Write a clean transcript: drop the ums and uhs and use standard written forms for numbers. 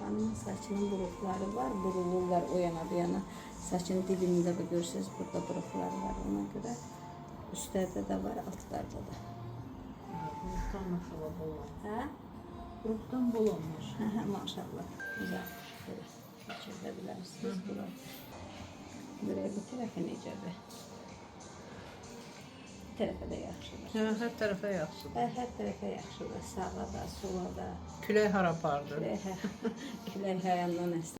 Xanımın saçının buruqları var, burulurlar o yana bu yana. Saçın dibində görürsünüz, burada buruqlar var. Ona görə üstlərdə də var, altlarda da. Gruptan maşallah bol olmuş. Hə? Gruptan bol olmuş. Hə, maşallah. Güzel. Böyle geçirdə bilərsiniz bura. Buraya bu tərəfə necədir? Bu tərəfə də yaxşıdır. Hə, hər tərəfə yaxşıdır. Hər tərəfə yaxşıdır. Sağa da, sola da. Külək hara apardı? Külək hər yandan əsir.